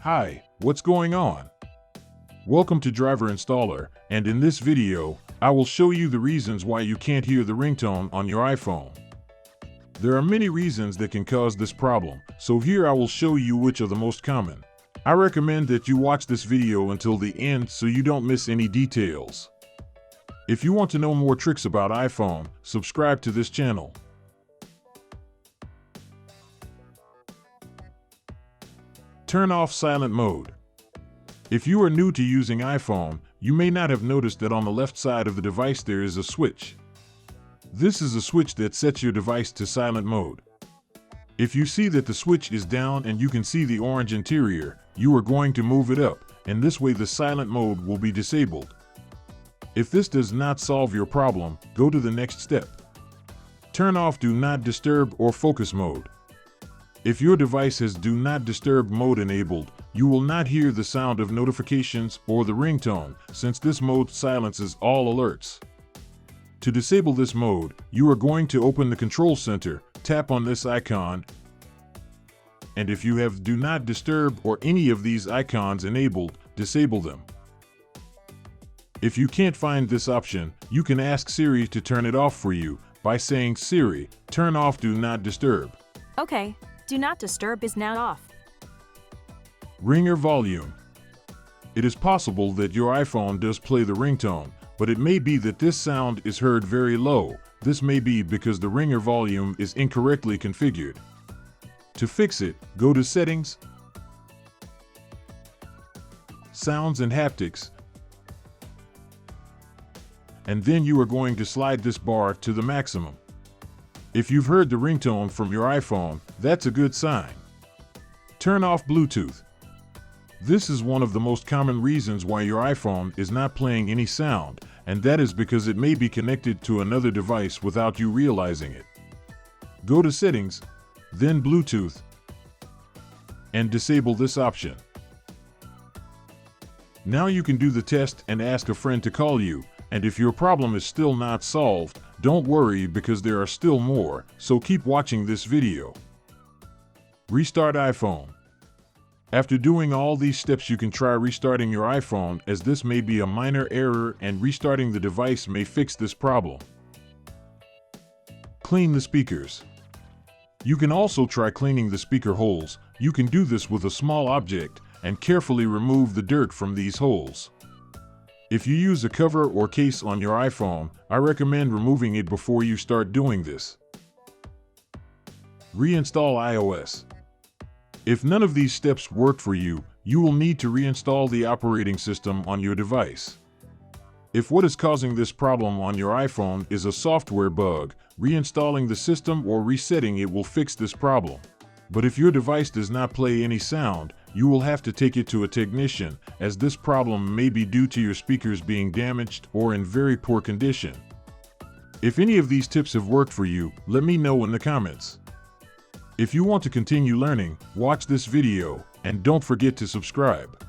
Hi, what's going on? Welcome to Driver Installer, and in this video, I will show you the reasons why you can't hear the ringtone on your iPhone. There are many reasons that can cause this problem, so here I will show you which are the most common. I recommend that you watch this video until the end so you don't miss any details. If you want to know more tricks about iPhone, subscribe to this channel. Turn off silent mode. If you are new to using iPhone, you may not have noticed that on the left side of the device there is a switch. This is a switch that sets your device to silent mode. If you see that the switch is down and you can see the orange interior, you are going to move it up, and this way the silent mode will be disabled. If this does not solve your problem, go to the next step. Turn off Do Not Disturb or Focus mode. If your device has Do Not Disturb mode enabled, you will not hear the sound of notifications or the ringtone, since this mode silences all alerts. To disable this mode, you are going to open the control center, tap on this icon, and if you have Do Not Disturb or any of these icons enabled, disable them. If you can't find this option, you can ask Siri to turn it off for you by saying, "Siri, turn off Do Not Disturb." Okay, Do Not Disturb is now off. Ringer volume. It is possible that your iPhone does play the ringtone, but it may be that this sound is heard very low. This may be because the ringer volume is incorrectly configured. To fix it, go to Settings, Sounds and Haptics, and then you are going to slide this bar to the maximum. If you've heard the ringtone from your iPhone, that's a good sign. Turn off Bluetooth. This is one of the most common reasons why your iPhone is not playing any sound, and that is because it may be connected to another device without you realizing it. Go to Settings, then Bluetooth, and disable this option. Now you can do the test and ask a friend to call you, and if your problem is still not solved, don't worry because there are still more, so keep watching this video. Restart iPhone. After doing all these steps, you can try restarting your iPhone, as this may be a minor error and restarting the device may fix this problem. Clean the speakers. You can also try cleaning the speaker holes. You can do this with a small object and carefully remove the dirt from these holes. If you use a cover or case on your iPhone, I recommend removing it before you start doing this. Reinstall iOS. If none of these steps work for you, you will need to reinstall the operating system on your device. If what is causing this problem on your iPhone is a software bug, reinstalling the system or resetting it will fix this problem. But if your device does not play any sound, you will have to take it to a technician, as this problem may be due to your speakers being damaged or in very poor condition. If any of these tips have worked for you, let me know in the comments. If you want to continue learning, watch this video, and don't forget to subscribe.